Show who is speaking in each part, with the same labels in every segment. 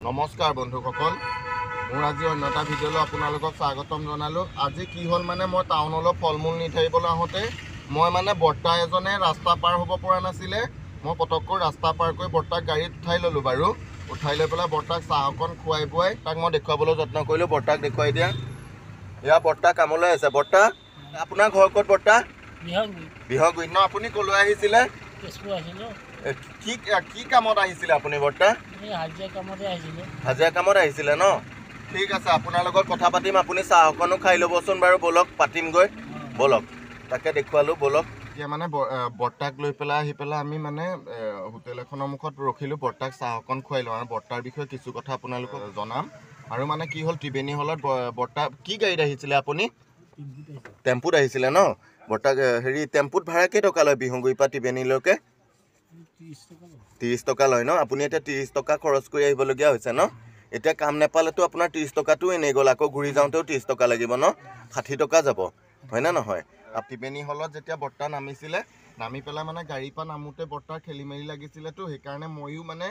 Speaker 1: নমস্কাৰ বন্ধুসকল, মোৰ আজি অন্য এটা ভিডিঅ'লৈ আপোনালোকক স্বাগতম জনালোঁ। আজি কি হ'ল মানে মই টাউনলৈ ফল মূল নি থাকিবলৈ আহোঁতে মই মানে বৰ্তা এজনে ৰাস্তা পাৰ হ'ব পৰা নাছিলে। মই পটককৈ ৰাস্তা পাৰ কৰি বৰ্তাক গাড়ীত উঠাই ল'লোঁ বাৰু। উঠাই লৈ পেলাই বৰ্তাক চাহ অকণ খুৱাই বুৱাই তাক মই দেখুৱাবলৈ যত্ন কৰিলোঁ। বৰ্তাক দেখুৱাই দিয়া। এয়া বৰ্তা কামলৈ আছে। বৰ্তা, আপোনাৰ ঘৰ ক'ত বৰ্তা? বিহগুৰিত ন? আপুনি ক'লৈ আহিছিলে? কি কামত আহিছিলে আপুনি বৰ্তা? হাজিৰা কামত আহিছিলে ন? ঠিক আছে, আপোনাৰ লগত কথা পাতিম। আপুনি চাহ অকণো খাই ল'বচোন বাৰু। ব'লক পাতিমগৈ, ব'লক। তাকে দেখুৱালোঁ, ব'লক। এতিয়া মানে বৰ্তাক লৈ পেলাই আহি পেলাই আমি মানে হোটেল এখনৰ মুখত ৰখিলোঁ। বৰ্তাক চাহ অকণ খুৱাই লওঁ আৰু বৰ্তাৰ বিষয়ে কিছু কথা আপোনালোকক জনাম। আৰু মানে কি হ'ল, ত্ৰিবেণী হলত বৰ্তা কি গাড়ীত আহিছিলে আপুনি? টেম্পুত আহিছিলে ন? বৰ্তাক টেম্পুত ভাড়া কেইটকা লয় বিহগুৰিৰ পৰা ত্ৰিবেণীলৈকে? 30 টকা লয় ন? আপুনি এতিয়া 30 টকা খৰচ কৰি আহিবলগীয়া হৈছে ন? এতিয়া কাম নাপালেতো আপোনাৰ 30 টকাটো এনেই গ'ল। আকৌ ঘূৰি যাওঁতেও 30 টকা লাগিব ন? 60 টকা যাব, হয়নে নহয়? ত্ৰিবেণী হলত যেতিয়া বৰ্তা নামিছিলে, নামি পেলাই মানে গাড়ীৰ পৰা নামোতে বৰ্তাৰ খেলি মেলি লাগিছিলেতো, সেইকাৰণে ময়ো মানে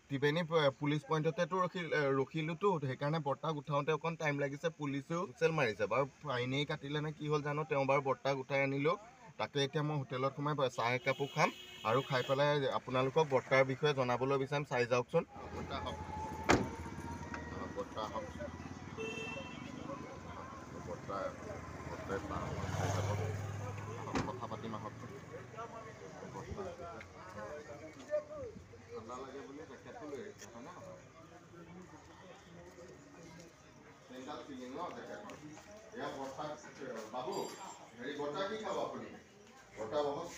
Speaker 1: ত্ৰিবেণী পুলিচ পইণ্টতেতো ৰখিলোতো, সেইকাৰণে বৰ্তাক উঠাওঁতে অকণ টাইম লাগিছে। পুলিচেও হুইচেল মাৰিছে বাৰু। ফাইনেই কাটিলে নে কি হ'ল জানো, তেওঁ বাৰু বৰ্তাক উঠাই আনিলোঁ। তাকে এতিয়া মই হোটেলত সোমাই চাহ একাপো খাম আৰু খাই পেলাই আপোনালোকক বৰ্তাৰ বিষয়ে জনাবলৈ বিচাৰিম। চাই যাওকচোন। বৰ্তা আহক, বৰ্তা আহক। বৰ্তাই চাহ অকণ খাই যাব। কথা পাতিম আহকচোন। ঠাণ্ডা লাগে বুলি জেকেটটো লৈ আহিছে, হয়নে নহয়? চেণ্ডাল চিলিং ন জেকেটৰ। এয়া বৰ্তা বাবু, বৰ্তা কি খাব আপুনি? বৰ্তা বহুত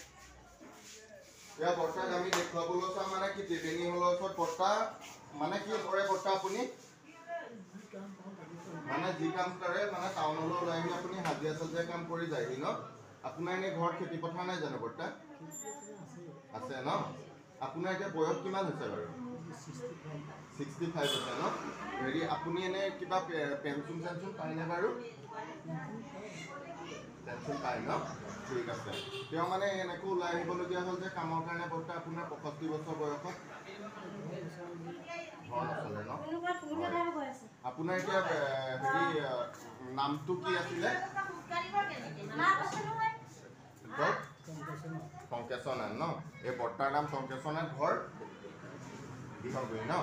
Speaker 1: এয়া বৰ্তাক আমি দেখুৱাবলৈ চাম মানে কি ত্ৰিবেণী হলৰ ওচৰত বৰ্তা মানে কি কৰে বৰ্তা আপুনি? মানে যি কাম কৰে মানে টাউনলৈ ওলাই আহি আপুনি হাজিৰা চাজিৰা কাম কৰি যায়হি ন? আপোনাৰ এনেই ঘৰত খেতি পথাৰ নাই জানো বৰ্তা? আছে ন? আপোনাৰ এতিয়া বয়স কিমান হৈছে বাৰু? 65 হৈছে ন? আপুনি এনেই কিবা পেঞ্চন চেঞ্চন পায়নে বাৰু? পেঞ্চন পায় ন? ঠিক আছে। তেওঁ মানে এনেকৈ ওলাই আহিবলগীয়া হ'ল যে কামৰ কাৰণে বৰ্তা আপোনাৰ 65 বছৰ বয়সত ঘৰ নচলে ন? আপোনাৰ এতিয়া নামটো কি আছিলে? শংকেশ্বনাথ ন? এই বৰ্তাৰ নাম শংকেশ্বনাথ, ঘৰ বিহগুৰি ন?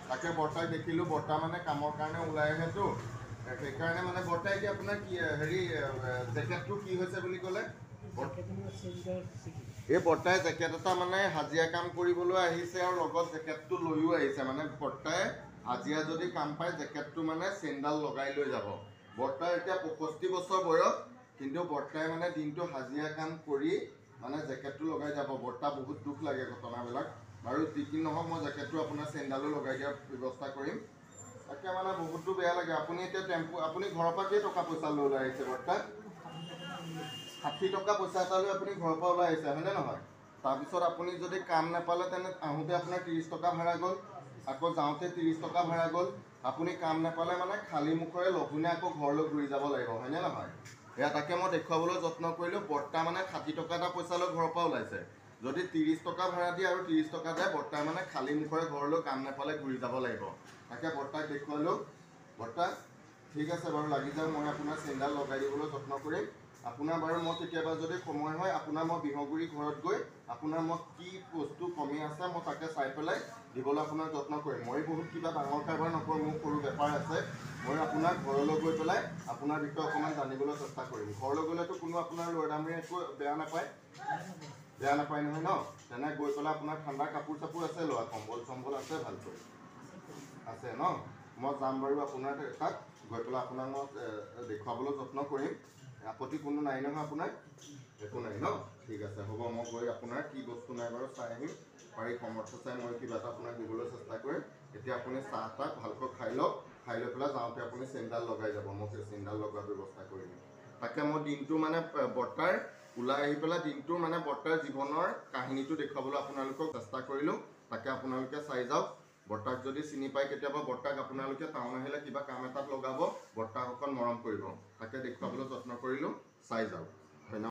Speaker 1: তাকে বৰ্তাক দেখিলোঁ। বৰ্তা মানে কামৰ কাৰণে ওলাই আহেতো, সেইকাৰণে মানে বৰ্তা এতিয়া আপোনাৰ কি জেকেটটো কি হৈছে বুলি ক'লে? এই বৰ্তাই জেকেট এটা মানে হাজিৰা কাম কৰিবলৈ আহিছে আৰু লগত জেকেটটো লৈও আহিছে। মানে বৰ্তাই হাজিৰা যদি কাম পায় জেকেটটো মানে চেইনডাল লগাই লৈ যাব। বৰ্তাৰ এতিয়া 65 বছৰ বয়স, কিন্তু বৰ্তাই মানে দিনটো হাজিৰা কাম কৰি মানে জেকেটটো লগাই যাব। বৰ্তা বহুত দুখ লাগে ঘটনাবিলাক বাৰু। যি কি নহওক মই জেকেটটো আপোনাৰ চেইনডালো লগাই দিয়াৰ ব্যৱস্থা কৰিম। তাকে মানে বহুতো বেয়া লাগে। আপুনি এতিয়া আপুনি ঘৰৰ পৰা কেই টকা পইচা লৈ ওলাই আহিছে বৰ্তা? 60 টকা পইচা এটা লৈ আপুনি ঘৰৰ পৰা ওলাই আহিছে, হয়নে নহয়? তাৰপিছত আপুনি যদি কাম নাপালে তেনে আহোঁতে আপোনাৰ 30 টকা ভাড়া গ'ল, আকৌ যাওঁতে 30 টকা ভাড়া গ'ল। আপুনি কাম নাপালে মানে খালী মুখৰে লঘোণে আকৌ ঘৰলৈ ঘূৰি যাব লাগিব, হয়নে নহয়? এয়া তাকে মই দেখুৱাবলৈ যত্ন কৰিলোঁ। বৰ্তা মানে 60 টকা এটা পইচা লৈ ঘৰৰ পৰা ওলাইছে। যদি 30 টকা ভাড়া দিয়ে আৰু 30 টকা যায়, বৰ্তাই মানে খালী মুখৰে ঘৰলৈ কাম নাপালে ঘূৰি যাব লাগিব। তাকে বৰ্তাক দেখুৱালোঁ। বৰ্তা ঠিক আছে বাৰু, লাগি যাওক। মই আপোনাৰ চেইনডাল লগাই দিবলৈ যত্ন কৰিম। আপোনাৰ বাৰু মই কেতিয়াবা যদি সময় হয় আপোনাৰ মই বিহগুৰি ঘৰত গৈ আপোনাৰ মই কি বস্তু কমি আছে মই তাকে চাই পেলাই দিবলৈ আপোনাৰ যত্ন কৰিম। মই বহুত কিবা ডাঙৰ কাৰবাৰ নকৰোঁ, মোৰ সৰু বেপাৰ আছে। মই আপোনাৰ ঘৰলৈ গৈ পেলাই আপোনাৰ বিষয়ে অকণমান জানিবলৈ চেষ্টা কৰিম। ঘৰলৈ গ'লেতো কোনো আপোনাৰ ল'ৰামে একো বেয়া নাপায় নহয় ন? তেনে গৈ পেলাই আপোনাৰ ঠাণ্ডা কাপোৰ চাপোৰ আছে, লোৱা কম্বল চম্বল আছে ভালকৈ আছে ন? মই যাম বাৰু আপোনাৰ তাত গৈ পেলাই আপোনাক মই দেখুৱাবলৈ যত্ন কৰিম। আপত্তি কোনো নাই নহয় আপোনাৰ? একো নাই ন? ঠিক আছে, হ'ব। মই গৈ আপোনাৰ কি বস্তু নাই বাৰু চাই আহিম। পাৰি সমৰ্থ চাই মই কিবা এটা আপোনাক দিবলৈ চেষ্টা কৰিম। এতিয়া আপুনি চাহ তাহ ভালকৈ খাই লওক। খাই লৈ পেলাই যাওঁতে আপুনি চেইনডাল লগাই যাব। মই সেই চেইনডাল লগোৱাৰ ব্যৱস্থা কৰি দিম। তাকে মই দিনটো মানে বৰ্তাৰ ওলাই আহি পেলাই দিনটোৰ মানে বৰ্তাৰ জীৱনৰ কাহিনীটো দেখুৱাবলৈ আপোনালোকক চেষ্টা কৰিলোঁ। তাকে আপোনালোকে চাই যাওক। বৰ্তাক যদি চিনি পায় কেতিয়াবা, বৰ্তাক আপোনালোকে টাউন আহিলে কিবা কাম এটাত লগাব, বৰ্তাক অকণ মৰম কৰিব। তাকে দেখুৱাবলৈ যত্ন কৰিলোঁ। চাই যাওক। ধন্যবাদ।